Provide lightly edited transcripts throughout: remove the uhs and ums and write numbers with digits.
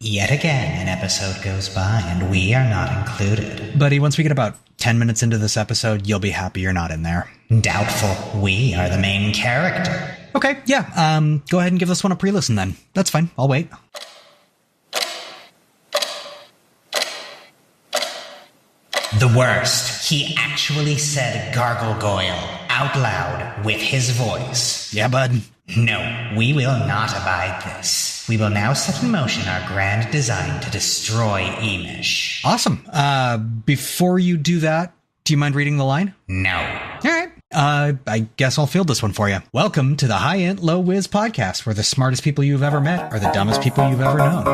Yet again, an episode goes by and we are not included. Buddy, once we get about 10 minutes into this episode, you'll be happy you're not in there. Doubtful. We are the main character. Okay, yeah, go ahead and give this one a pre-listen then. That's fine, I'll wait. The worst. He actually said gargoyle out loud with his voice. Yeah, bud. No, we will not abide this. We will now set in motion our grand design to destroy Iimish. Awesome. Before you do that, do you mind reading the line? No. All right. I guess I'll field this one for you. Welcome to the High Int Low Whiz podcast, where the smartest people you've ever met are the dumbest people you've ever known. Boo!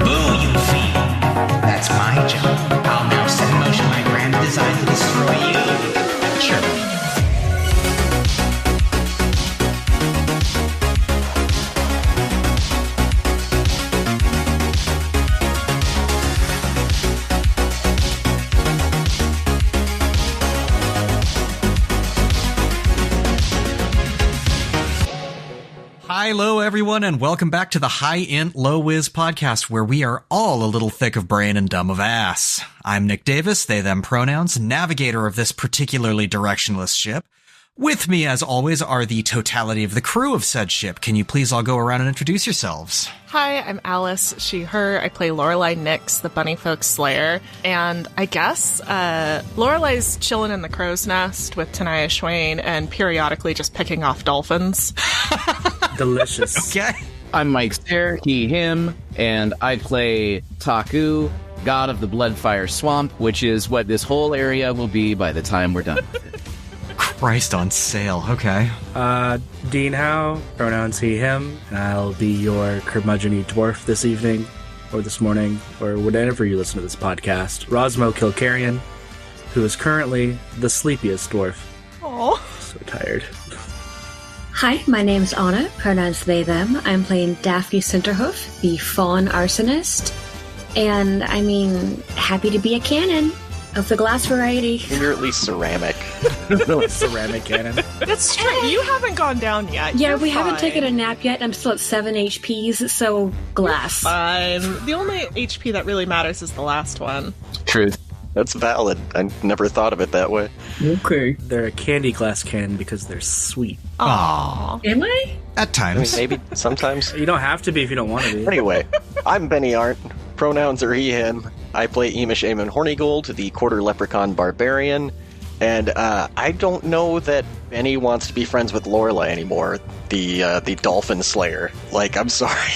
Boo, you fiend! That's my job. I'll now set in motion my grand design to destroy you. Sure. Hello, everyone, and welcome back to the High Int Low Whiz podcast, where we are all a little thick of brain and dumb of ass. I'm Nick Davis, they, them pronouns, navigator of this particularly directionless ship. With me, as always, are the totality of the crew of said ship. Can you please all go around and introduce yourselves? Hi, I'm Alice, she, her. I play Lorelei Nix, the Bunny Folk Slayer. And I guess Lorelei's chilling in the crow's nest with Tanaya Schwain and periodically just picking off dolphins. Delicious. Okay. I'm Mike Stair, he, him, and I play Taku, god of the Bloodfire Swamp, which is what this whole area will be by the time we're done with it. Christ on sale. Okay. Dean Howe, pronouns he, him, and I'll be your curmudgeon-y dwarf this evening, or this morning, or whenever you listen to this podcast. Rosmo Kilcarian, who is currently the sleepiest dwarf. Aww. So tired. Hi, my name's Onna, pronouns they, them. I'm playing Daphne Centerhoof, the Fawn Arsonist. And, I mean, happy to be a cannon of the glass variety. You're at least ceramic. Ceramic cannon. That's true. You haven't gone down yet. Yeah, You're we fine. haven't taken a nap yet. I'm still at 7 HPs, so glass. Fine. The only HP that really matters is the last one. Truth. That's valid. I never thought of it that way. Okay. They're a candy glass cannon because they're sweet. Aww. Am I? At I mean, times. maybe sometimes. You don't have to be if you don't want to be. Anyway, I'm Benny Arndt. Pronouns are he, him. I play Iimish Eamon Hornigold, the quarter leprechaun barbarian. And I don't know that Benny wants to be friends with Lorelei anymore, the dolphin slayer. Like, I'm sorry,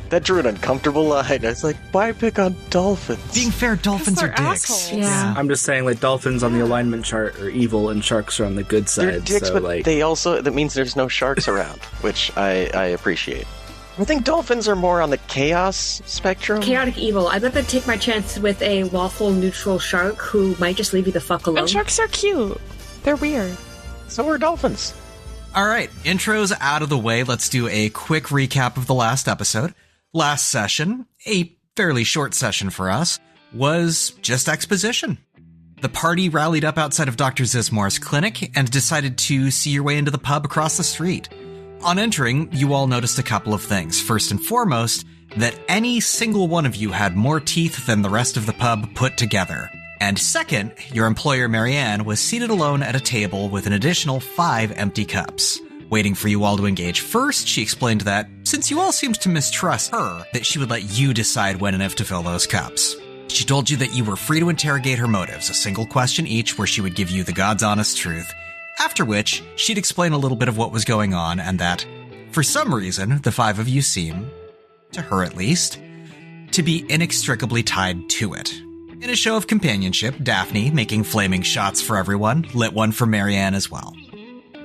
that drew an uncomfortable line. I was like, why pick on dolphins? Being fair, dolphins are they're dicks. assholes. Yeah. I'm just saying, like, dolphins on the alignment chart are evil and sharks are on the good side. They're dicks, so, but like, they also, that means there's no sharks around, which I appreciate. I think dolphins are more on the chaos spectrum. Chaotic evil. I'd rather take my chance with a lawful neutral shark who might just leave you the fuck alone. And sharks are cute. They're weird. So are dolphins. All right, intros out of the way. Let's do a quick recap of the last episode. Last session, a fairly short session for us, was just exposition. The party rallied up outside of Dr. Zismore's clinic and decided to see your way into the pub across the street. On entering, you all noticed a couple of things. First and foremost, that any single one of you had more teeth than the rest of the pub put together. And second, your employer Marianne was seated alone at a table with an additional 5 empty cups. Waiting for you all to engage first, she explained that, since you all seemed to mistrust her, that she would let you decide when and if to fill those cups. She told you that you were free to interrogate her motives, a single question each where she would give you the God's honest truth. After which, she'd explain a little bit of what was going on and that, for some reason, the 5 of you seem, to her at least, to be inextricably tied to it. In a show of companionship, Daphne, making flaming shots for everyone, lit one for Marianne as well.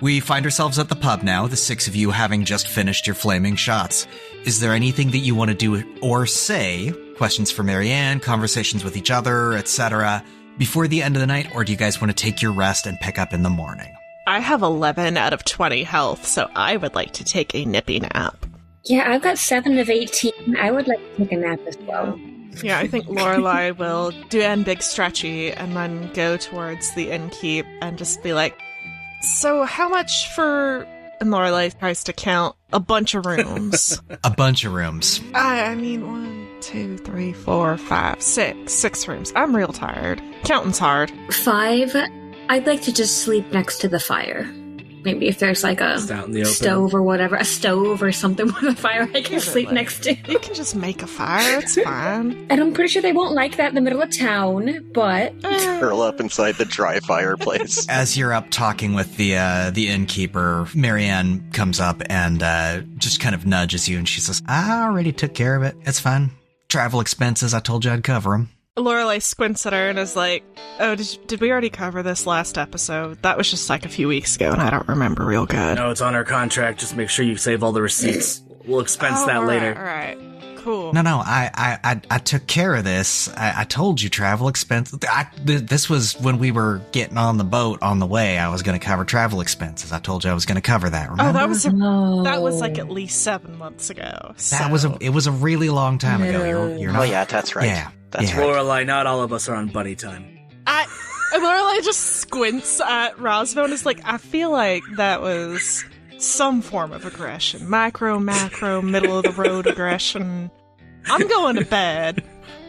We find ourselves at the pub now, the 6 of you having just finished your flaming shots. Is there anything that you want to do or say, questions for Marianne, conversations with each other, etc., before the end of the night, or do you guys want to take your rest and pick up in the morning? I have 11 out of 20 health, so I would like to take a nippy nap. Yeah, I've got 7 of 18. I would like to take a nap as well. Yeah, I think Lorelei will do an big stretchy and then go towards the innkeep and just be like, so how much for And Lorelei tries to count a bunch of rooms. A bunch of rooms. I mean, 1, 2, 3, 4, 5, 6. 6 rooms. I'm real tired. Counting's hard. 5. I'd like to just sleep next to the fire. Maybe if there's like a stove or whatever, a stove or something with a fire I can sleep next to. You can just make a fire, it's fine. And I'm pretty sure they won't like that in the middle of town, but... Curl up inside the dry fireplace. As you're up talking with the innkeeper, Marianne comes up and just kind of nudges you, and she says, I already took care of it. It's fine. Travel expenses, I told you I'd cover them. Lorelei squints at her and is like, oh, did we already cover this last episode? That was just like a few weeks ago, and I don't remember real good. No, it's on our contract. Just make sure you save all the receipts. We'll expense that later. All right. Cool. No, I took care of this. I told you travel expenses. This was when we were getting on the boat on the way. I was going to cover travel expenses. I told you I was going to cover that. Remember? Oh, that was like at least 7 months ago. So. It was a really long time ago. You're not, oh yeah, that's right. Yeah, that's right. Lorelei, not all of us are on buddy time. Lorelei just squints at Rosmo and is like, I feel like that was some form of aggression. Macro, middle of the road aggression. I'm going to bed.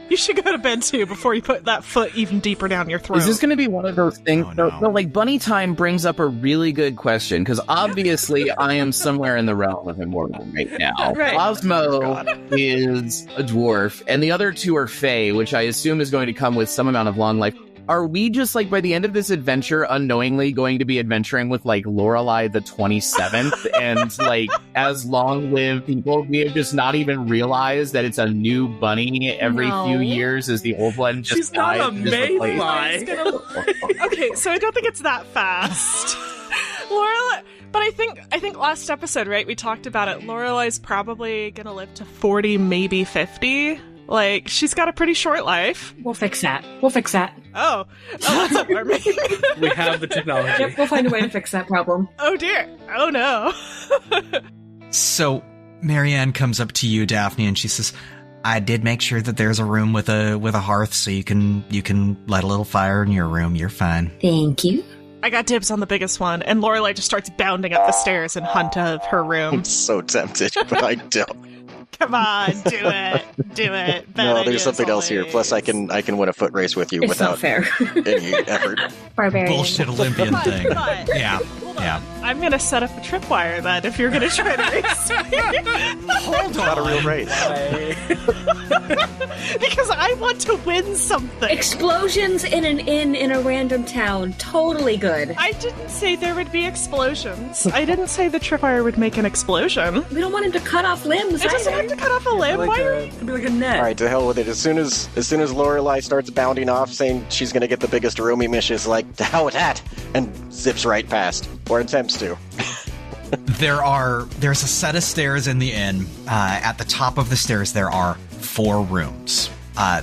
You should go to bed too before you put that foot even deeper down your throat. Is this going to be one of those things? Oh, no. No, like bunny time brings up a really good question, because obviously I am somewhere in the realm of immortal right now. Right. Rosmo is a dwarf, and the other 2 are fae, which I assume is going to come with some amount of long life. Are we just, like, by the end of this adventure, unknowingly going to be adventuring with, like, Lorelei the 27th? And, like, as long-lived people, we have just not even realized that it's a new bunny every few years as the old one just She's not a mayfly. Okay, so I don't think it's that fast. Lorelei... But I think last episode, right, we talked about it. Lorelei's probably gonna live to 40, maybe 50. Like, she's got a pretty short life. We'll fix that. Oh, that's alarming. We have the technology. Yep, we'll find a way to fix that problem. Oh dear. Oh no. So Marianne comes up to you, Daphne, and she says, I did make sure that there's a room with a hearth, so you can light a little fire in your room. You're fine. Thank you. I got dibs on the biggest one, and Lorelei just starts bounding up the stairs in hunt of her room. I'm so tempted, but I don't. Come on, do it. No, there's something else here. Plus, I can win a foot race with you It's without not fair. any effort. Barbarian. Bullshit Olympian thing. Come on. Yeah. Hold on. Yeah. I'm gonna set up a tripwire then if you're gonna try to race me. Hold Not a real race. Because I want to win something. Explosions in an inn in a random town. Totally good. I didn't say there would be explosions. I didn't say the tripwire would make an explosion. We don't want him to cut off limbs It doesn't have to cut off a limb. Why are you... It'd be like a net. All right, to hell with it. As soon as Lorelei starts bounding off, saying she's going to get the biggest room, Iimish is like, to hell with that, and zips right past, or attempts to. There's a set of stairs in the inn. At the top of the stairs, there are 4 rooms.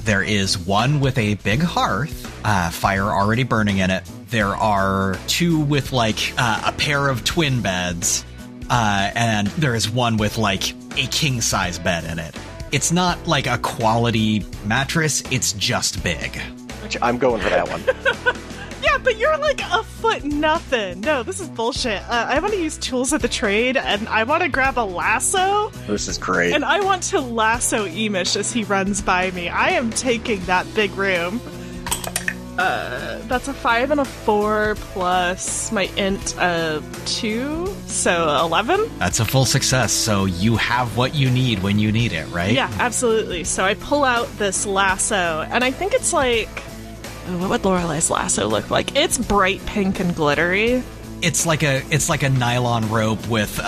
There is one with a big hearth, fire already burning in it. There are 2 with like a pair of twin beds, and there is one with like a king-size bed in it. It's not like a quality mattress, it's just big. I'm going for that one. Yeah, but you're like a foot nothing. No, this is bullshit. I want to use tools of the trade, and I want to grab a lasso. This is great. And I want to lasso Iimish as he runs by me. I am taking that big room. That's a 5 and a 4 plus my int of 2, so 11. That's a full success, so you have what you need when you need it, right? Yeah, absolutely. So I pull out this lasso, and I think it's like... what would Lorelei's lasso look like? It's bright pink and glittery. It's like a nylon rope with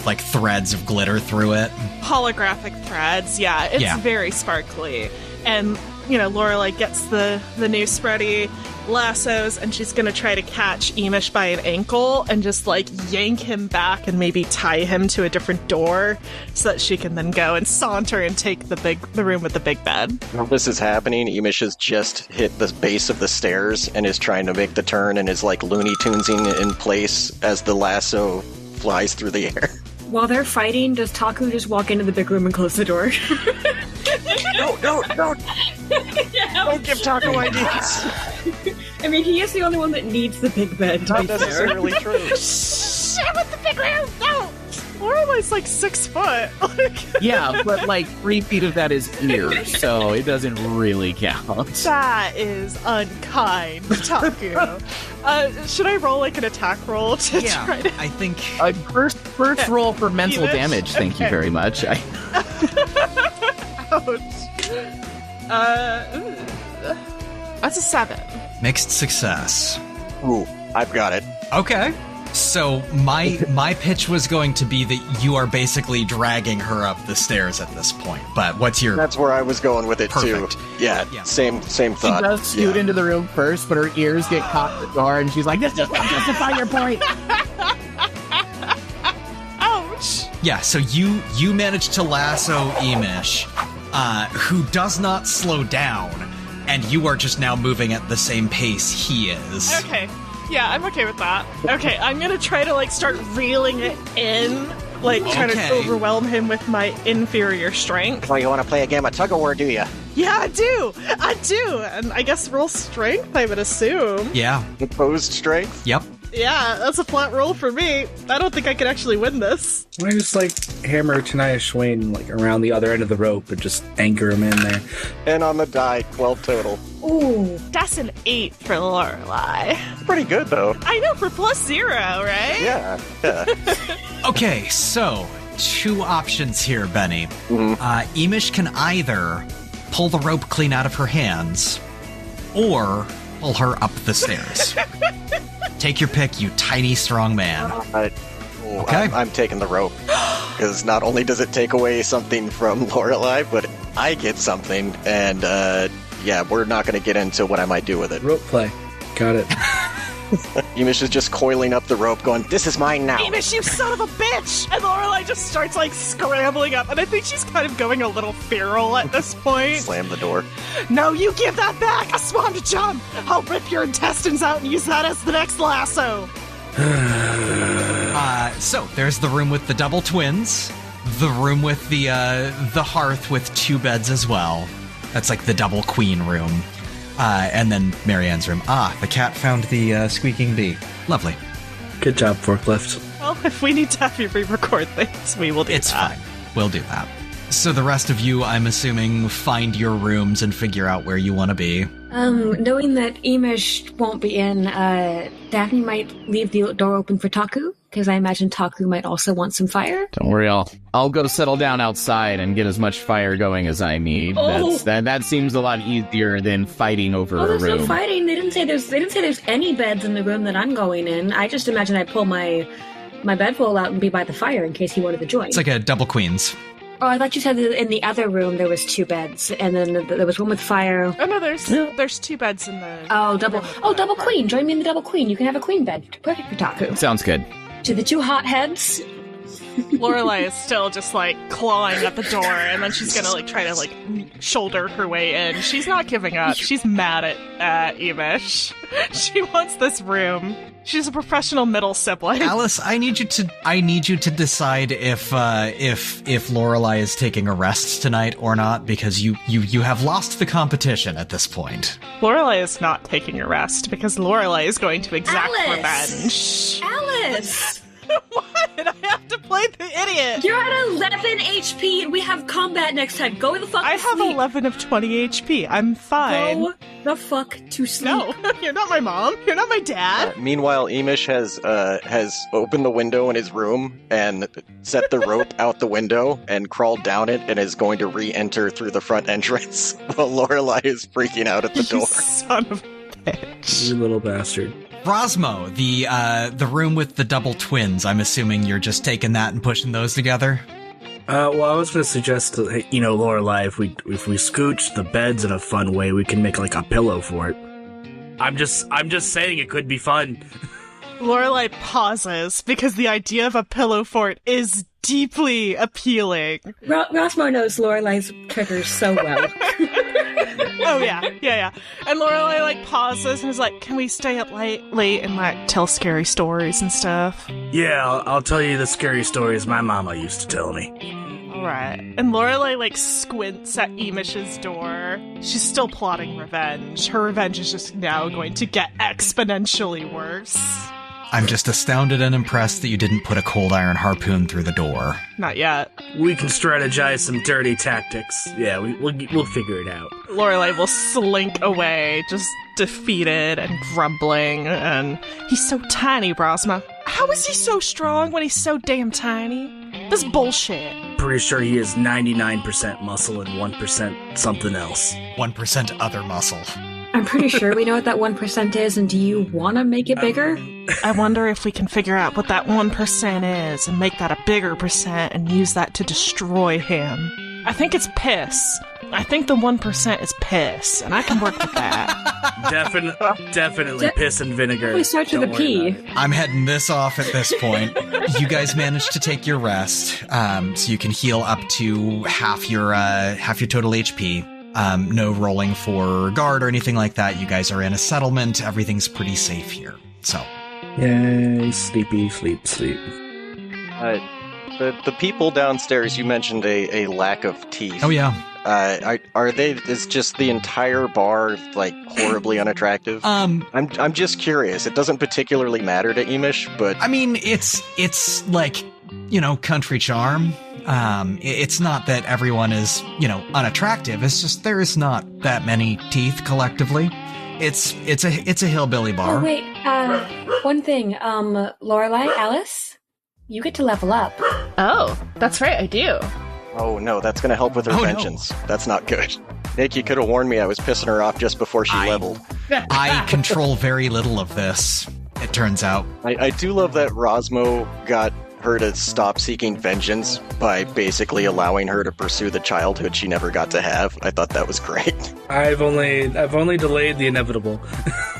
like threads of glitter through it. Holographic threads, yeah. It's very sparkly. And, you know, Lorelei gets the new spready lassos, and she's gonna try to catch Iimish by an ankle and just, like, yank him back and maybe tie him to a different door so that she can then go and saunter and take the room with the big bed. While this is happening, Iimish has just hit the base of the stairs and is trying to make the turn and is, like, Looney Tunesing in place as the lasso flies through the air. While they're fighting, does Taku just walk into the big room and close the door? No! Don't give Taku ideas! I mean, he is the only one that needs the big bed, to Not be fair. necessarily true. shit with the big room! No! Lorelei's like 6 foot. Yeah, but like 3 feet of that is ears, so it doesn't really count. That is unkind, Taku. Should I roll like an attack roll to try to... I think... First roll for mental Iimish? damage, thank you very much. Ouch. That's a 7. Mixed success. Ooh, I've got it. Okay. So my pitch was going to be that you are basically dragging her up the stairs at this point. But what's your... That's where I was going with it, Perfect. too. Yeah, same She thought. does scoot Yeah. into the room first, but her ears get caught in the door, and she's like, "This does not justify your point." Ouch! Yeah, so you managed to lasso Iimish, who does not slow down, and you are just now moving at the same pace he is. Okay. Yeah, I'm okay with that. Okay, I'm gonna try to, like, start reeling it in, like, trying to Okay. overwhelm him with my inferior strength. Oh, you want to play a game of tug-of-war, do you? Yeah, I do! And I guess roll strength, I would assume. Yeah. Opposed strength? Yep. Yeah, that's a flat roll for me. I don't think I can actually win this. Why just like hammer Tanaya Schwain like around the other end of the rope and just anchor him in there? And on the die, 12 total. Ooh. That's an 8 for Lorelei. Pretty good, though. I know, for +0, right? Yeah. Okay, so 2 options here, Benny. Iimish can either pull the rope clean out of her hands, or pull her up the stairs. Take your pick, you tiny, strong man. Okay. I'm taking the rope. Because not only does it take away something from Lorelei, but I get something. And, yeah, we're not going to get into what I might do with it. Rope play. Got it. Iimish is just coiling up the rope going, this is mine now. Iimish, you son of a bitch! And Lorelei just starts, like, scrambling up, and I think she's kind of going a little feral at this point. Slam the door. No, you give that back! I swan to jump! I'll rip your intestines out and use that as the next lasso! So there's the room with the double twins, the room with the hearth with 2 beds as well. That's like the double queen room. And then Marianne's room. The cat found the squeaking bee. Lovely. Good job, forklift. Well, if we need to have you re-record things, we will do It's that. fine. We'll do that. So the rest of you, I'm assuming, find your rooms and figure out where you want to be. Knowing that Iimish won't be in, Daphne might leave the door open for Taku, because I imagine Taku might also want some fire. Don't worry, I'll go settle down outside and get as much fire going as I need. Oh. That seems a lot easier than fighting over a There's room. no fighting. They didn't say there's any beds in the room that I'm going in. I just imagine I'd pull my bedroll out and be by the fire in case he wanted to join. It's like a double queens. Oh, I thought you said that in the other room there was 2 beds, and then there was one with fire. Oh no, there's 2 beds in the... Double queen. Join me in the double queen. You can have a queen bed. Perfect for Taku. Sounds good. To the 2 hotheads. Lorelei is still just, like, clawing at the door, and then she's gonna, like, try to, like, shoulder her way in. She's not giving up. She's mad at Iimish. She wants this room. She's a professional middle sibling. Alice, I need you to decide if Lorelei is taking a rest tonight or not, because you have lost the competition at this point. Lorelei is not taking a rest, because Lorelei is going to exact Alice! revenge. Alice! What? I have to play the idiot. You're at 11 HP and we have combat next time. Go the fuck I to have sleep. 11 of 20 HP. I'm fine. Go the fuck to sleep. No, you're not my mom. You're not my dad. Meanwhile, Iimish has opened the window in his room and set the rope out the window and crawled down it and is going to re-enter through the front entrance while Lorelei is freaking out at the You door. son of a bitch. You little bastard. Rosmo, the room with the double twins. I'm assuming you're just taking that and pushing those together. Well, I was going to suggest, Lorelei, if we scooch the beds in a fun way, we can make like a pillow for it. I'm just saying it could be fun. Lorelei pauses because the idea of a pillow fort is deeply appealing. Rosmo knows Lorelei's triggers so well. Oh yeah. And Lorelei like pauses and is like, "Can we stay up late and like tell scary stories and stuff?" Yeah, I'll tell you the scary stories my mama used to tell me. All right. And Lorelei like squints at Iimish's door. She's still plotting revenge. Her revenge is just now going to get exponentially worse. I'm just astounded and impressed that you didn't put a cold iron harpoon through the door. Not yet. We can strategize some dirty tactics. Yeah, we'll figure it out. Lorelei will slink away, just defeated and grumbling, and he's so tiny, Rosmo. How is he so strong when he's so damn tiny? This bullshit. Pretty sure he is 99% muscle and 1% something else. 1% other muscle. I'm pretty sure we know what that 1% is, and do you want to make it bigger? I wonder if we can figure out what that 1% is and make that a bigger percent and use that to destroy him. I think it's piss. I think the 1% is piss, and I can work with that. Definitely piss and vinegar. We start with a P. I'm heading this off at this point. You guys managed to take your rest, so you can heal up to half your total HP. No rolling for guard or anything like that. You guys are in a settlement. Everything's pretty safe here. So, yay, sleepy, sleep. The people downstairs, you mentioned a lack of teeth. oh yeah. Are they? Is just the entire bar like horribly unattractive? I'm just curious. It doesn't particularly matter to Iimish, but I mean, it's like, country charm. It's not that everyone is, unattractive. It's just there is not that many teeth collectively. It's a hillbilly bar. Oh, wait. One thing. Lorelei, Alice, you get to level up. Oh, that's right, I do. oh no, that's going to help with her vengeance. No. That's not good. Nick, you could have warned me I was pissing her off just before she leveled. I control very little of this, it turns out. I do love that Rosmo got her to stop seeking vengeance by basically allowing her to pursue the childhood she never got to have. I thought that was great. I've only delayed the inevitable.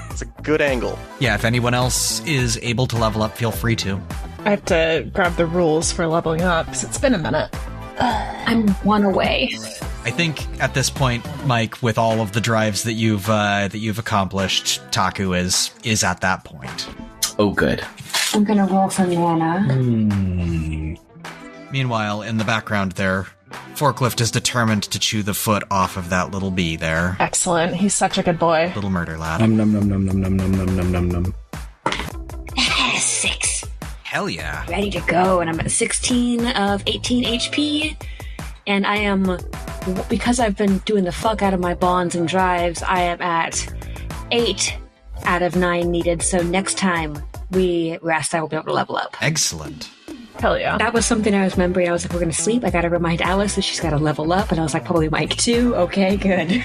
It's a good angle. Yeah, if anyone else is able to level up, feel free to. I have to grab the rules for leveling up, because it's been a minute. I'm one away. I think at this point, Mike, with all of the drives that you've accomplished, Taku is at that point. Oh, good. I'm gonna roll for mana. Meanwhile, in the background there, Forklift is determined to chew the foot off of that little bee there. Excellent. He's such a good boy. Little murder lad. Num num num num num num num num num num. 6. Hell yeah. Ready to go, and I'm at 16 of 18 HP. And I am, because I've been doing the fuck out of my bonds and drives, I am at 8 out of 9 needed. So next time we rest, I will be able to level up. Excellent. Hell yeah. That was something I was remembering. I was like, we're going to sleep. I got to remind Alice that she's got to level up. And I was like, probably Mike too. Okay, good.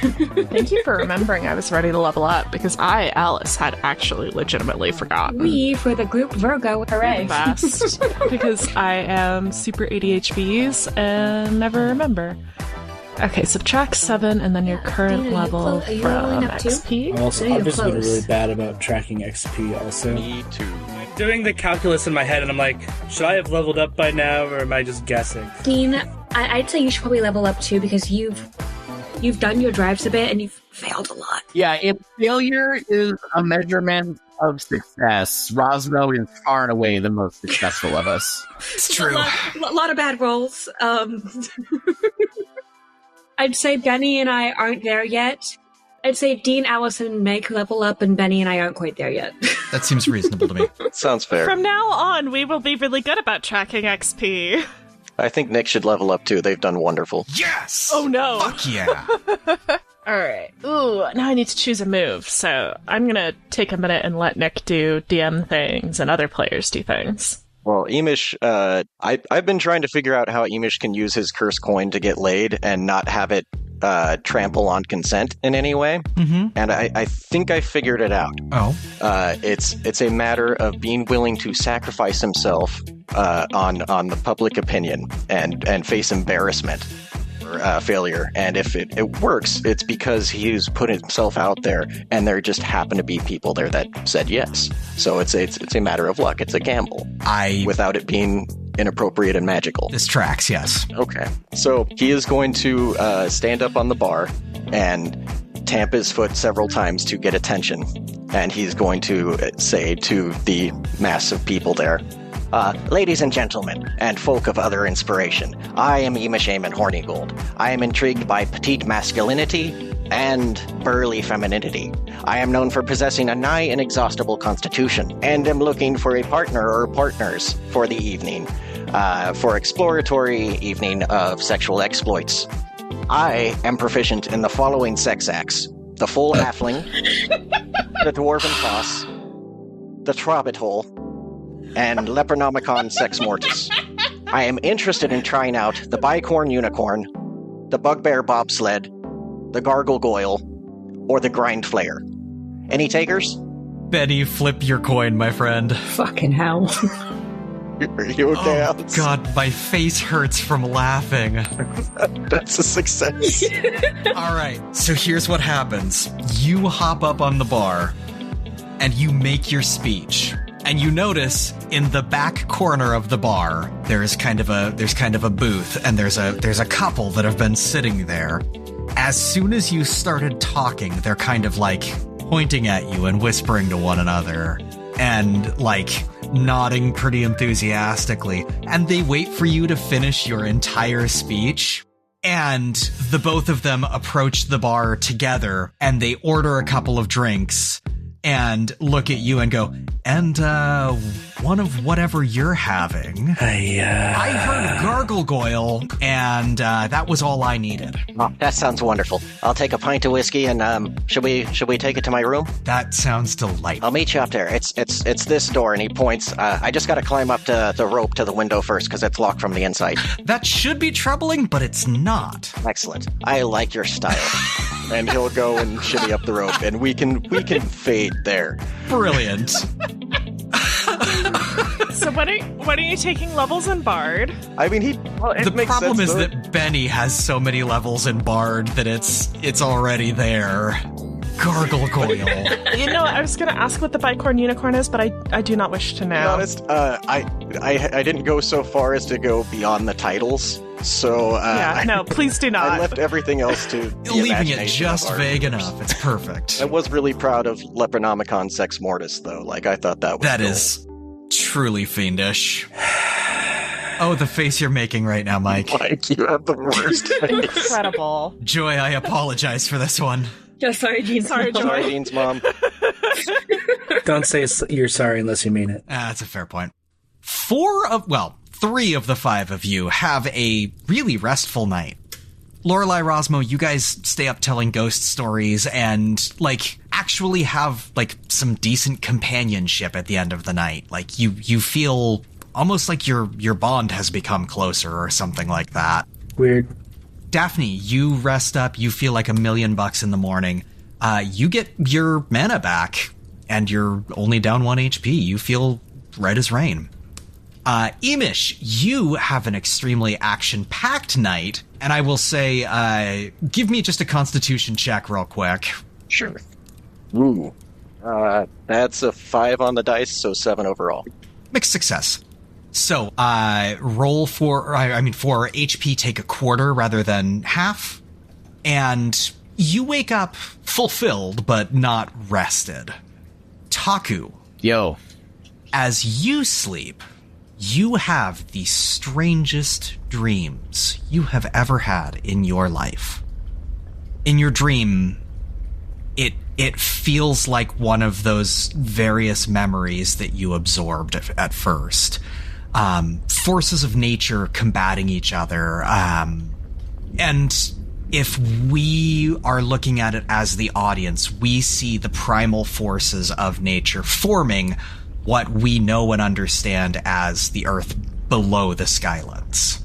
Thank you for remembering I was ready to level up, because I, Alice, had actually legitimately forgotten. We, for the group Virgo, hooray. Fast, because I am super ADHDs and never remember. Okay, subtract 7 and then your current level from XP. I've just been really bad about tracking XP also. Me too. I'm doing the calculus in my head and I'm like, should I have leveled up by now or am I just guessing? Dean, I'd say you should probably level up too, because you've done your drives a bit and you've failed a lot. Yeah, if failure is a measurement of success, Rosmo is far and away the most successful of us. It's true. A lot of bad rolls. I'd say Benny and I aren't there yet. I'd say Dean, Alice, and Meg level up, and Benny and I aren't quite there yet. That seems reasonable to me. Sounds fair. From now on, we will be really good about tracking XP. I think Nick should level up too. They've done wonderful. Yes! Oh no! Fuck yeah! Alright. Ooh, now I need to choose a move, so I'm gonna take a minute and let Nick do DM things and other players do things. Well, Iimish, I've been trying to figure out how Iimish can use his curse coin to get laid and not have it trample on consent in any way. Mm-hmm. And I think I figured it out. Oh. It's a matter of being willing to sacrifice himself on the public opinion and face embarrassment for failure. And if it works, it's because he's put himself out there and there just happen to be people there that said yes. So it's a matter of luck. It's a gamble. Without it being inappropriate and magical. This tracks, yes. Okay. So he is going to stand up on the bar and tamp his foot several times to get attention. And he's going to say to the mass of people there, ladies and gentlemen, and folk of other inspiration, I am Iimish Hornygold. I am intrigued by petite masculinity, and burly femininity. I am known for possessing a nigh inexhaustible constitution, and am looking for a partner or partners for the evening, for exploratory evening of sexual exploits. I am proficient in the following sex acts: the full halfling, the dwarven toss, the trobbit hole, and Lepronomicon sex mortis. I am interested in trying out the bicorn unicorn, the bugbear bobsled, the gargoyle, or the grind flayer. Any takers? Benny, flip your coin, my friend. Fucking hell. Are you okay, Oh, Alex? God, my face hurts from laughing. That's a success. All right, so here's what happens. You hop up on the bar, and you make your speech. And you notice in the back corner of the bar, there's kind of a booth, and there's a couple that have been sitting there. As soon as you started talking, they're kind of like pointing at you and whispering to one another, and like nodding pretty enthusiastically, and they wait for you to finish your entire speech. And the both of them approach the bar together, and they order a couple of drinks and look at you and go, and one of whatever you're having. I heard gargoyle, and that was all I needed. Oh, that sounds wonderful. I'll take a pint of whiskey, and should we take it to my room? That sounds delightful. I'll meet you up there. It's this door, and he points. I just got to climb up to the rope to the window first because it's locked from the inside. That should be troubling, but it's not. Excellent. I like your style. And he'll go and shimmy up the rope, and we can fade there. Brilliant. So when are you taking levels in Bard? I mean, The problem is that Benny has so many levels in Bard that it's already there. Gargoyle. You know, I was going to ask what the bicorn unicorn is, but I do not wish to know. To be honest, I didn't go so far as to go beyond the titles. So no, please do not. I left everything else to the Leaving it imagination just of our vague viewers. enough. It's perfect. I was really proud of Lepronomicon Sex Mortis, though. Like, I thought that was That cool. is truly fiendish. Oh, the face you're making right now, Mike. Mike, you have the worst face. Incredible. Joy, I apologize for this one. Yeah, sorry, Gene. Sorry, Joy. Sorry, Dean's mom. Don't say you're sorry unless you mean it. That's a fair point. 3 of the 5 of you have a really restful night. Lorelei, Rosmo, you guys stay up telling ghost stories and, like, actually have, like, some decent companionship at the end of the night. Like, you feel almost like your bond has become closer or something like that. Weird. Daphne, you rest up, you feel like $1,000,000 in the morning. You get your mana back, and you're only down 1 HP. You feel right as rain. Iimish, you have an extremely action-packed night, and I will say, give me just a constitution check real quick. Sure. Ooh. That's a 5 on the dice, so 7 overall. Mixed success. So, roll for HP, take a quarter rather than half, and you wake up fulfilled, but not rested. Taku. Yo. As you sleep, you have the strangest dreams you have ever had in your life. In your dream, it feels like one of those various memories that you absorbed at first. Forces of nature combating each other. And if we are looking at it as the audience, we see the primal forces of nature forming what we know and understand as the Earth below the Skylands.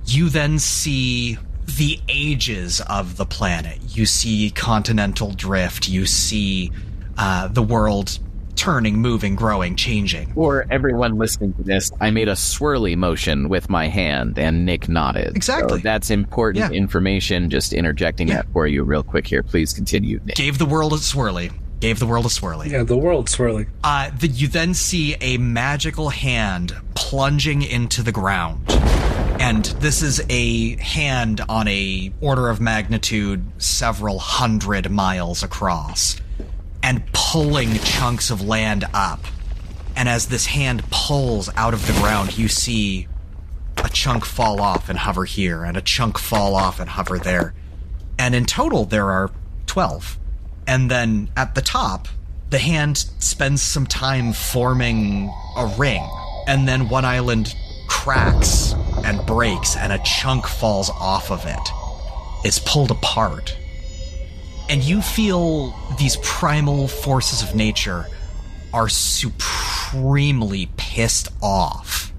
You then see the ages of the planet. You see continental drift. You see the world turning, moving, growing, changing. For everyone listening to this, I made a swirly motion with my hand, and Nick nodded. Exactly. So that's important information. Just interjecting that for you real quick here. Please continue, Nick. Gave the world a swirly. Yeah, the world's swirling. You then see a magical hand plunging into the ground. And this is a hand on a order of magnitude several 100 miles across, and pulling chunks of land up. And as this hand pulls out of the ground, you see a chunk fall off and hover here, and a chunk fall off and hover there. And in total, there are 12. And then at the top, the hand spends some time forming a ring. And then one island cracks and breaks, and a chunk falls off of it. It's pulled apart. And you feel these primal forces of nature are supremely pissed off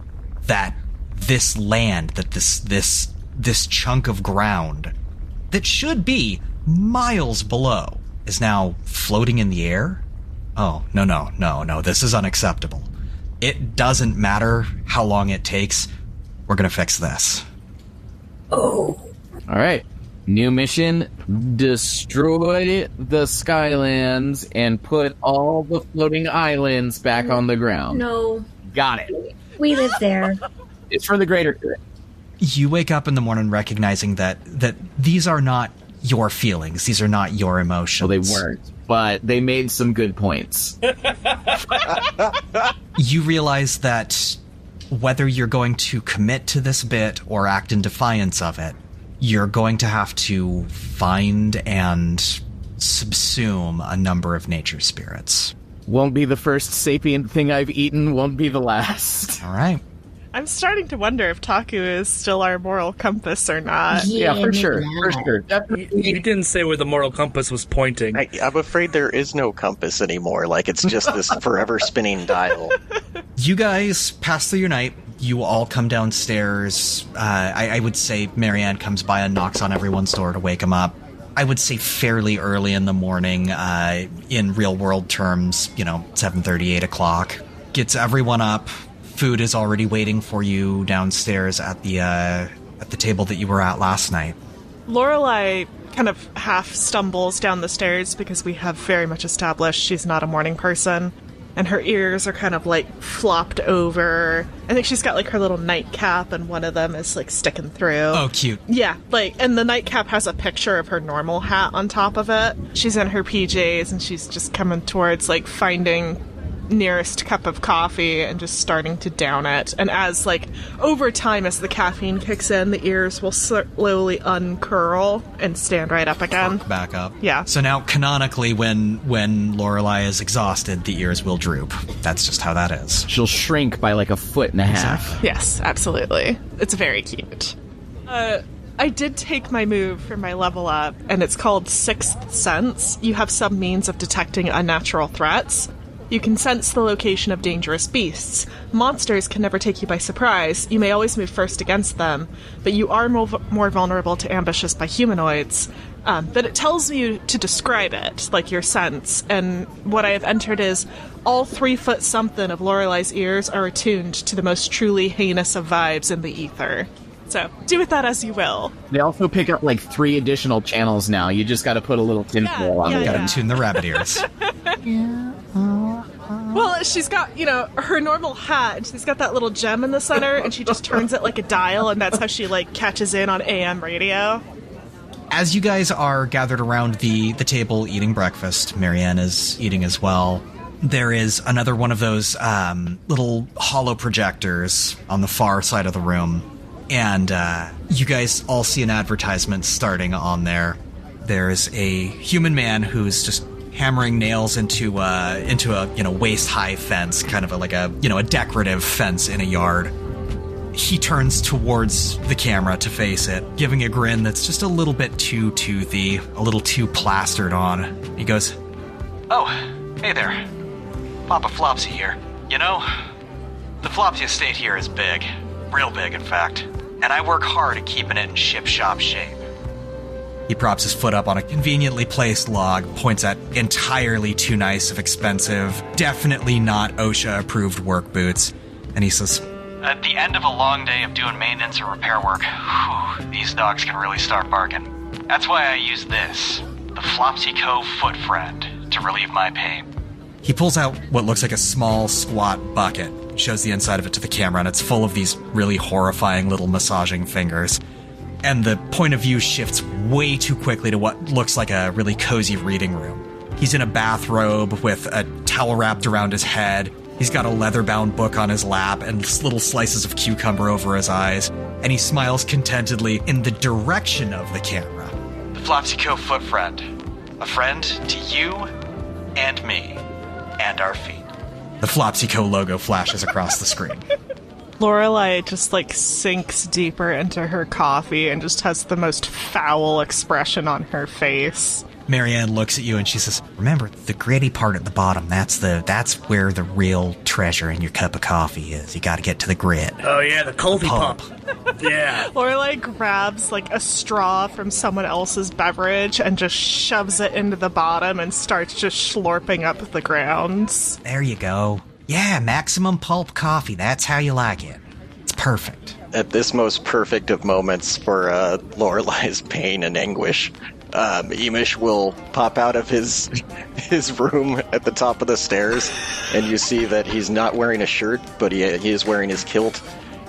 that this land, that this chunk of ground that should be miles below is now floating in the air. Oh, no, this is unacceptable. It doesn't matter how long it takes. We're gonna fix this. Oh. All right. New mission, destroy the Skylands and put all the floating islands back on the ground. No. Got it. We live there. It's for the greater good. You wake up in the morning recognizing that these are not your feelings. These are not your emotions. Well, they weren't, but they made some good points. You realize that whether you're going to commit to this bit or act in defiance of it, you're going to have to find and subsume a number of nature spirits. Won't be the first sapient thing I've eaten, won't be the last. All right. I'm starting to wonder if Taku is still our moral compass or not. Yeah, for sure. not. For sure. Definitely. You didn't say where the moral compass was pointing. I'm afraid there is no compass anymore. Like, it's just this forever spinning dial. You guys pass through your night. You all come downstairs. I would say Marianne comes by and knocks on everyone's door to wake them up. I would say fairly early in the morning, in real world terms, 7:30, 8 o'clock. Gets everyone up. Food is already waiting for you downstairs at the table that you were at last night. Lorelei kind of half stumbles down the stairs because we have very much established she's not a morning person. And her ears are kind of, flopped over. I think she's got, her little nightcap, and one of them is, sticking through. Oh, cute. Yeah, and the nightcap has a picture of her normal hat on top of it. She's in her PJs, and she's just coming towards, finding nearest cup of coffee and just starting to down it. And as, over time, as the caffeine kicks in, the ears will slowly uncurl and stand right up again. Back up. Yeah. So now, canonically, when Lorelei is exhausted, the ears will droop. That's just how that is. She'll shrink by 1.5 feet. Exactly. Yes, absolutely. It's very cute. I did take my move for my level up, and it's called Sixth Sense. You have some means of detecting unnatural threats. You can sense the location of dangerous beasts. Monsters can never take you by surprise. You may always move first against them, but you are more vulnerable to ambushes by humanoids. But it tells you to describe it, your sense. And what I have entered is all 3 foot something of Lorelei's ears are attuned to the most truly heinous of vibes in the ether. So, do with that as you will. They also pick up 3 additional channels now. You just got to put a little tinfoil on it. Gotta tune the rabbit ears. Well, she's got, her normal hat, and she's got that little gem in the center, and she just turns it like a dial, and that's how she, catches in on AM radio. As you guys are gathered around the table eating breakfast, Marianne is eating as well. There is another one of those little hollow projectors on the far side of the room. And you guys all see an advertisement starting on there. There's a human man who's just hammering nails into a waist-high fence, kind of a decorative fence in a yard. He turns towards the camera to face it, giving a grin that's just a little bit too toothy, a little too plastered on. He goes, "Oh, hey there. Papa Flopsy here. The Flopsy estate here is big. Real big, in fact. And I work hard at keeping it in ship-shop shape." He props his foot up on a conveniently placed log, points at entirely too nice of expensive, definitely not OSHA-approved work boots, and he says, "At the end of a long day of doing maintenance or repair work, these dogs can really start barking. That's why I use this, the Flopsy Cove Foot Friend, to relieve my pain." He pulls out what looks like a small, squat bucket, shows the inside of it to the camera, and it's full of these really horrifying little massaging fingers. And the point of view shifts way too quickly to what looks like a really cozy reading room. He's in a bathrobe with a towel wrapped around his head. He's got a leather-bound book on his lap and little slices of cucumber over his eyes. And he smiles contentedly in the direction of the camera. "The Flopsico foot friend. A friend to you and me and our feet. The Flopsico logo flashes across the screen. Lorelei just, sinks deeper into her coffee and just has the most foul expression on her face. Marianne looks at you and she says, remember, the gritty part at the bottom, that's where the real treasure in your cup of coffee is. You gotta get to the grit. Oh yeah, the coffee pump. Yeah. Lorelei grabs, a straw from someone else's beverage and just shoves it into the bottom and starts just slurping up the grounds. There you go. Yeah, maximum pulp coffee. That's how you like it. It's perfect. At this most perfect of moments for Lorelei's pain and anguish, Iimish will pop out of his room at the top of the stairs, and you see that he's not wearing a shirt, but he is wearing his kilt,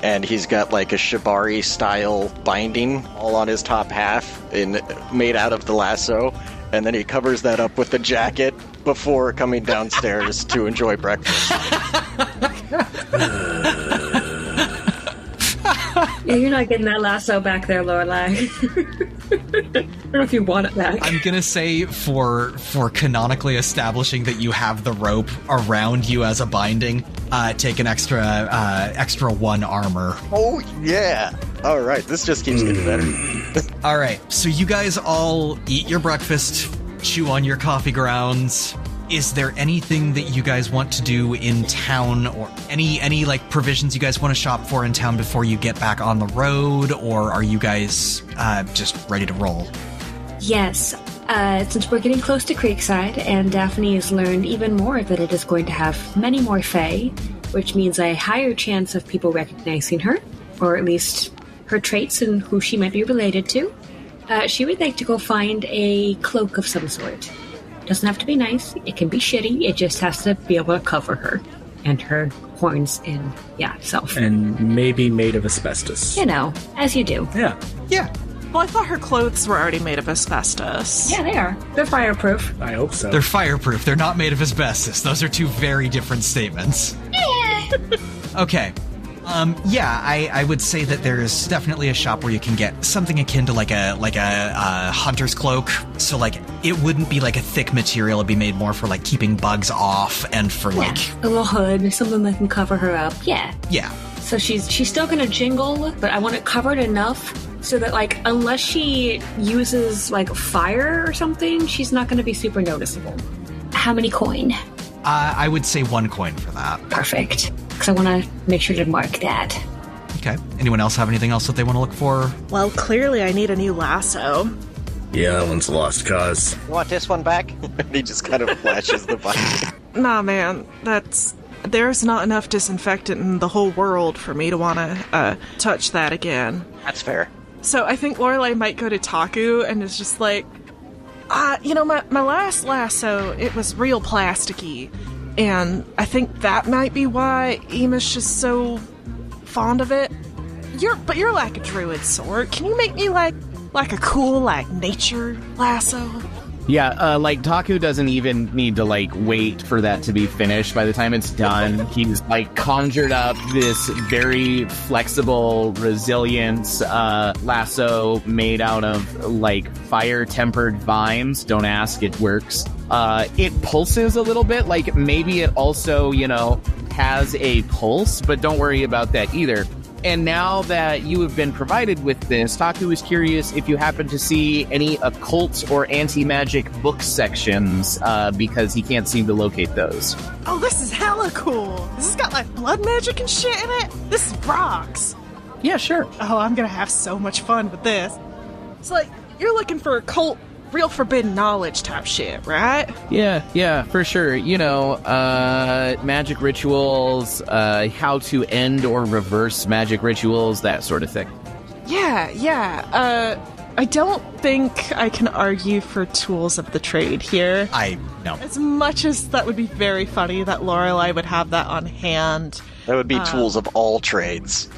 and he's got a shibari-style binding all on his top half, made out of the lasso, and then he covers that up with the jacket before coming downstairs to enjoy breakfast. Yeah, you're not getting that lasso back there, Lorelei. I don't know if you want it back. I'm gonna say for canonically establishing that you have the rope around you as a binding, take an extra 1 armor. Oh yeah! All right, this just keeps getting better. All right, so you guys all eat your breakfast, chew on your coffee grounds. Is there anything that you guys want to do in town, or any provisions you guys want to shop for in town before you get back on the road, or are you guys just ready to roll? Yes. Since we're getting close to Creekside, and Daphne has learned even more that it is going to have many more fae, which means a higher chance of people recognizing her, or at least her traits and who she might be related to, she would like to go find a cloak of some sort. Doesn't have to be nice. It can be shitty. It just has to be able to cover her and her horns and, self. And maybe made of asbestos. You know, as you do. Yeah. Yeah. Well, I thought her clothes were already made of asbestos. Yeah, they are. They're fireproof. I hope so. They're fireproof. They're not made of asbestos. Those are two very different statements. Okay. I would say that there's definitely a shop where you can get something akin to a hunter's cloak. So it wouldn't be a thick material. It'd be made more for keeping bugs off and for a little hood, something that can cover her up. Yeah. Yeah. So she's still gonna jingle, but I want it covered enough so that unless she uses fire or something, she's not gonna be super noticeable. How many coin? I would say 1 coin for that. Perfect. Because I want to make sure to mark that. Okay. Anyone else have anything else that they want to look for? Well, clearly I need a new lasso. Yeah, that one's a lost cause. You want this one back? He just kind of flashes the button. Nah, man. There's not enough disinfectant in the whole world for me to want to touch that again. That's fair. So I think Lorelei might go to Taku and is just my last lasso, it was real plasticky. And I think that might be why Iimish is so fond of it. You're like a druid sword. Can you make me like a cool nature lasso? Yeah, Taku doesn't even need to wait for that to be finished. By the time it's done, he's conjured up this very flexible, resilient lasso made out of fire tempered vines. Don't ask, it works. It pulses a little bit, maybe it also, has a pulse, but don't worry about that either. And now that you have been provided with this, Taku is curious if you happen to see any occult or anti-magic book sections, because he can't seem to locate those. Oh, this is hella cool. This has got blood magic and shit in it. This rocks. Yeah, sure. Oh, I'm gonna have so much fun with this. It's you're looking for occult, real forbidden knowledge type shit, right? Yeah, for sure. Magic rituals, how to end or reverse magic rituals, that sort of thing. Yeah. I don't think I can argue for tools of the trade here. No. As much as that would be very funny that Lorelei would have that on hand. That would be tools of all trades.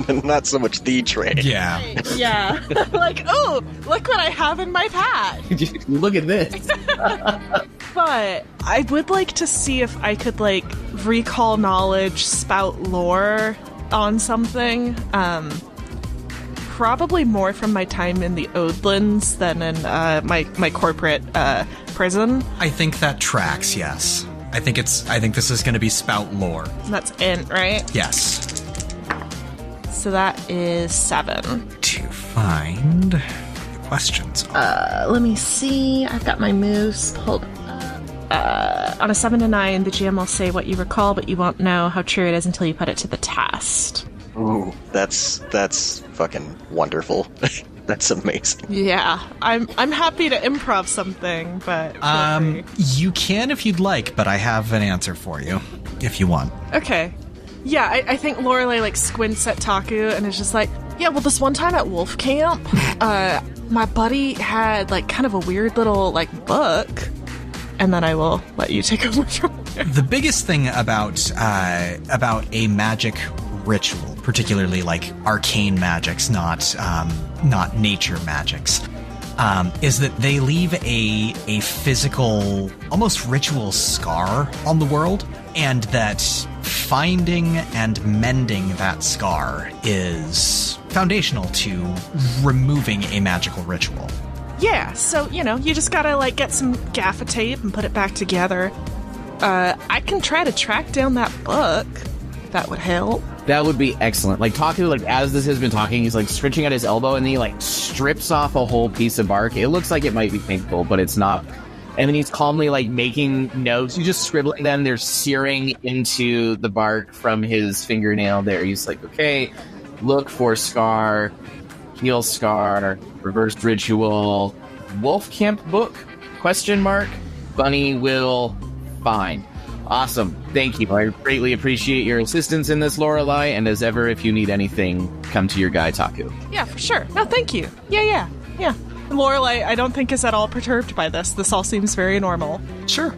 Not so much the trade. Yeah. Yeah. Oh, look what I have in my pack. Look at this. But I would like to see if I could recall knowledge, spout lore on something. probably more from my time in the Oadlands than in my corporate prison. I think that tracks, yes. I think this is going to be spout lore. That's int, right? Yes. So that is 7. To find the questions. Let me see. I've got my moves. Hold on a 7 to 9, the GM will say what you recall, but you won't know how true it is until you put it to the test. Ooh, that's fucking wonderful. That's amazing. Yeah, I'm happy to improv something, but feel free. You can if you'd like, but I have an answer for you if you want. Okay. Yeah, I think Lorelei like squints at Taku and is just like, yeah, well, this one time at Wolf Camp, my buddy had like kind of a weird little like book, and then I will let you take over from there. The biggest thing about a magic ritual, particularly like arcane magics, not nature magics, is that they leave a physical, almost ritual scar on the world, and that finding and mending that scar is foundational to removing a magical ritual. Yeah, so, you just gotta, like, get some gaffer tape and put it back together. I can try to track down that book. That would help. That would be excellent. Like, Taku, like, as this has been talking, he's, like, stretching at his elbow, and then he, like, strips off a whole piece of bark. It looks like it might be painful, but it's not. And then he's calmly, like, making notes. He's just scribbling them. They're searing into the bark from his fingernail there. He's like, okay, look for scar, heal scar, reversed ritual, wolf camp book, ? Bunny will find. Awesome. Thank you. I greatly appreciate your assistance in this, Lorelei, and as ever, if you need anything, come to your guy, Taku. Yeah, for sure. No, thank you. Yeah. Lorelei, I don't think is at all perturbed by this. This all seems very normal. Sure.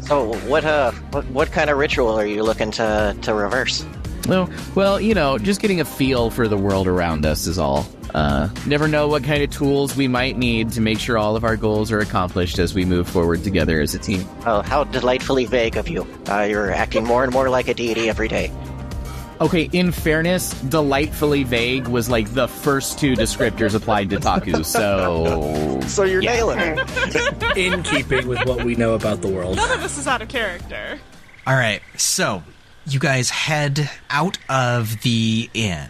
So what kind of ritual are you looking to reverse? Oh, well, just getting a feel for the world around us is all. Never know what kind of tools we might need to make sure all of our goals are accomplished as we move forward together as a team. Oh, how delightfully vague of you. You're acting more and more like a deity every day. Okay, in fairness, delightfully vague was like the first 2 descriptors applied to Taku, so... So you're nailing it. In keeping with what we know about the world. None of this is out of character. All right, so you guys head out of the inn.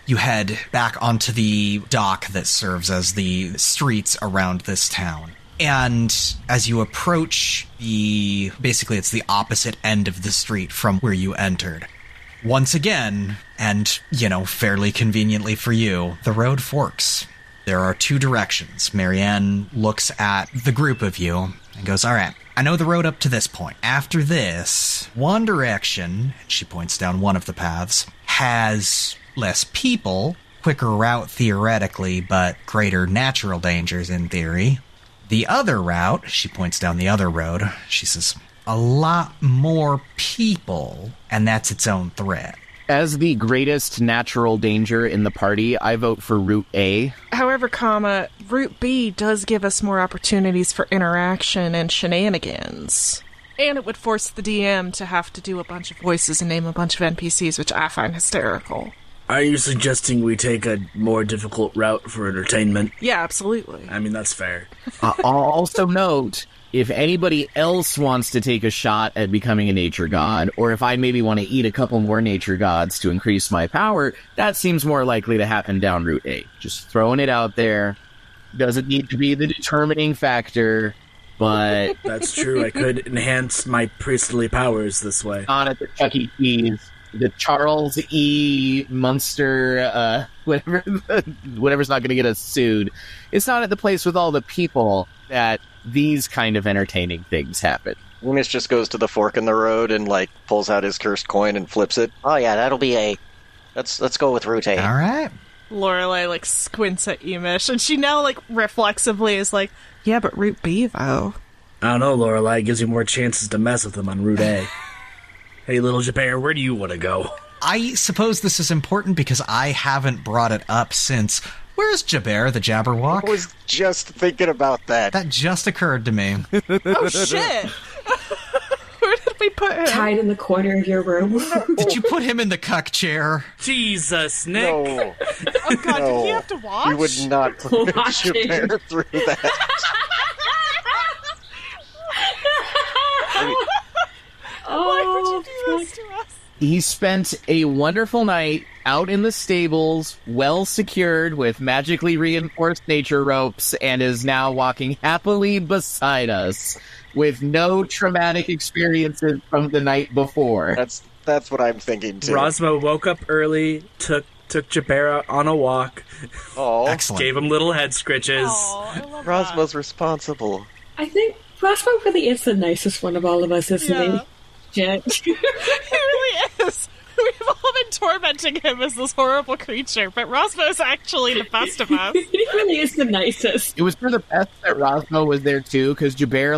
You head back onto the dock that serves as the streets around this town. And as you approach basically it's the opposite end of the street from where you entered. Once again, and, fairly conveniently for you, the road forks. There are 2 directions. Marianne looks at the group of you and goes, all right, I know the road up to this point. After this, one direction, and she points down one of the paths, has less people, quicker route theoretically, but greater natural dangers in theory. The other route, she points down the other road, she says, a lot more people, and that's its own threat. As the greatest natural danger in the party, I vote for Route A. However, Route B does give us more opportunities for interaction and shenanigans. And it would force the DM to have to do a bunch of voices and name a bunch of NPCs, which I find hysterical. Are you suggesting we take a more difficult route for entertainment? Yeah, absolutely. I mean, that's fair. I'll also note, if anybody else wants to take a shot at becoming a nature god, or if I maybe want to eat a couple more nature gods to increase my power, that seems more likely to happen down Route A. Just throwing it out there. Doesn't need to be the determining factor, but... That's true. I could enhance my priestly powers this way. On at the Chuck E. Cheese. The Charles E. Munster, whatever's not going to get us sued. It's not at the place with all the people that these kind of entertaining things happen. Iimish just goes to the fork in the road and, pulls out his cursed coin and flips it. Oh, yeah, that'll be A. Let's go with Route A. All right. Lorelei, squints at Iimish, and she now, reflexively is like, yeah, but Route B, though. I don't know, Lorelei. It gives you more chances to mess with them on Route A. Hey, little Jabber, where do you want to go? I suppose this is important because I haven't brought it up since... Where's Jabber, the Jabberwock? I was just thinking about that. That just occurred to me. Oh, shit! Where did we put him? Tied in the corner of your room. Did you put him in the cuck chair? Jesus, Nick. No, Oh god, did he have to watch? we would not put Watching. Jabir through that. Why would you do this to us? He spent a wonderful night out in the stables, well secured with magically reinforced nature ropes, and is now walking happily beside us with no traumatic experiences from the night before. That's what I'm thinking too. Rosmo woke up early, took Jabir out on a walk, Oh, Excellent. gave him little head scritches. Oh, I love Rosmo's responsible. I think Rosmo really is the nicest one of all of us, isn't Yeah. he? Jet. that. He really is. We've all been tormenting him as this horrible creature, but Rosmo is actually the best of us. He really is the nicest. It was for the best that Rosmo was there too, because Jabir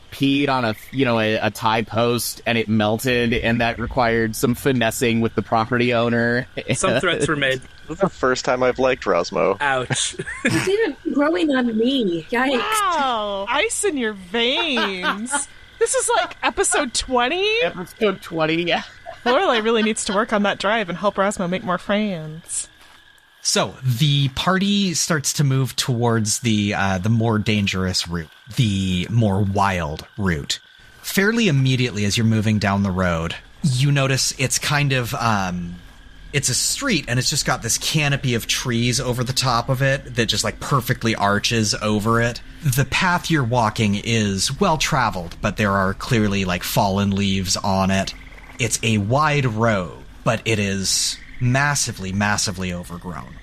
peed on a tie post and it melted, and that required some finessing with the property owner. Some threats were made. This is the first time I've liked Rosmo. Ouch. He's even growing on me. Yikes. Wow, ice in your veins. This is like episode 20. Episode 20, yeah. Lorelei really needs to work on that drive and help Rosmo make more friends. So the party starts to move towards the more dangerous route, the more wild route. Fairly immediately as you're moving down the road, you notice it's kind of it's a street, and it's just got this canopy of trees over the top of it that just perfectly arches over it. The path you're walking is well traveled, but there are clearly fallen leaves on it. It's a wide road, but it is massively, massively overgrown.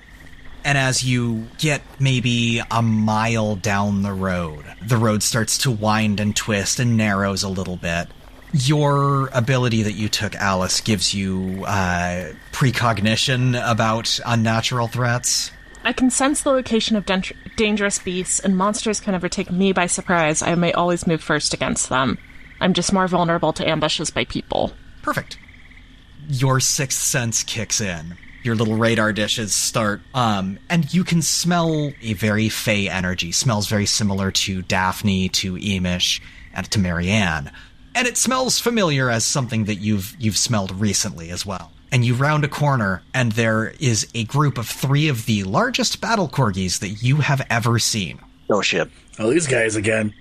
And as you get maybe a mile down the road starts to wind and twist and narrows a little bit. Your ability that you took, Alice, gives you precognition about unnatural threats. I can sense the location of dangerous beasts, and monsters can never take me by surprise. I may always move first against them. I'm just more vulnerable to ambushes by people. Perfect. Your sixth sense kicks in. Your little radar dishes start, and you can smell a very fey energy. Smells very similar to Daphne, to Iimish, and to Marianne. And it smells familiar as something that you've smelled recently as well. And you round a corner, and there is a group of 3 of the largest battle corgis that you have ever seen. Oh shit. Oh, these guys again.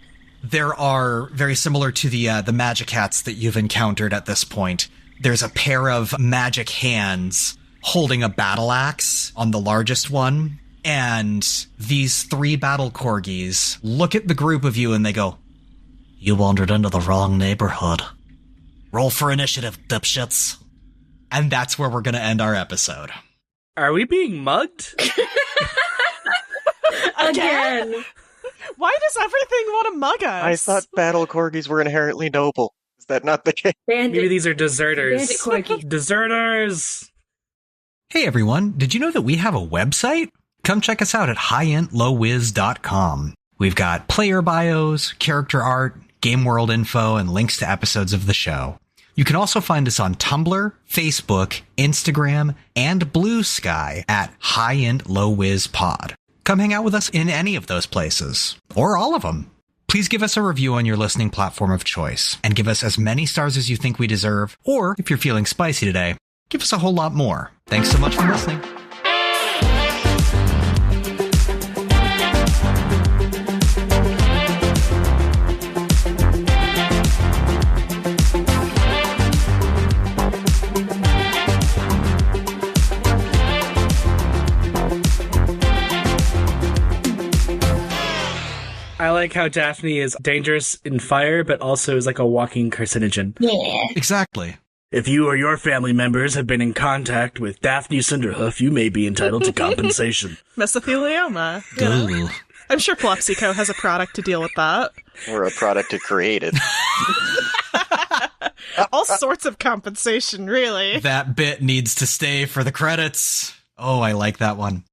There are, very similar to the magicats that you've encountered at this point, there's a pair of magic hands holding a battle axe on the largest one. And these 3 battle corgis look at the group of you and they go, "You wandered into the wrong neighborhood. Roll for initiative, dipshits." And that's where we're going to end our episode. Are we being mugged? Again. Why does everything want to mug us? I thought battle corgis were inherently noble. Is that not the case? Bandit. Maybe these are deserters. Bandit corgi. Deserters! Hey everyone, did you know that we have a website? Come check us out at highintlowwiz.com. We've got player bios, character art, game world info, and links to episodes of the show. You can also find us on Tumblr, Facebook, Instagram, and Blue Sky at highintlowwizpod. Come hang out with us in any of those places, or all of them. Please give us a review on your listening platform of choice, and give us as many stars as you think we deserve, or if you're feeling spicy today, give us a whole lot more. Thanks so much for listening. I like how Daphne is dangerous in fire, but also is like a walking carcinogen. Yeah. Exactly. If you or your family members have been in contact with Daphne Cinderhoof, you may be entitled to compensation. Mesothelioma. You know? Ooh. I'm sure PelepsyCo has a product to deal with that. Or a product to create it. All sorts of compensation, really. That bit needs to stay for the credits. Oh, I like that one.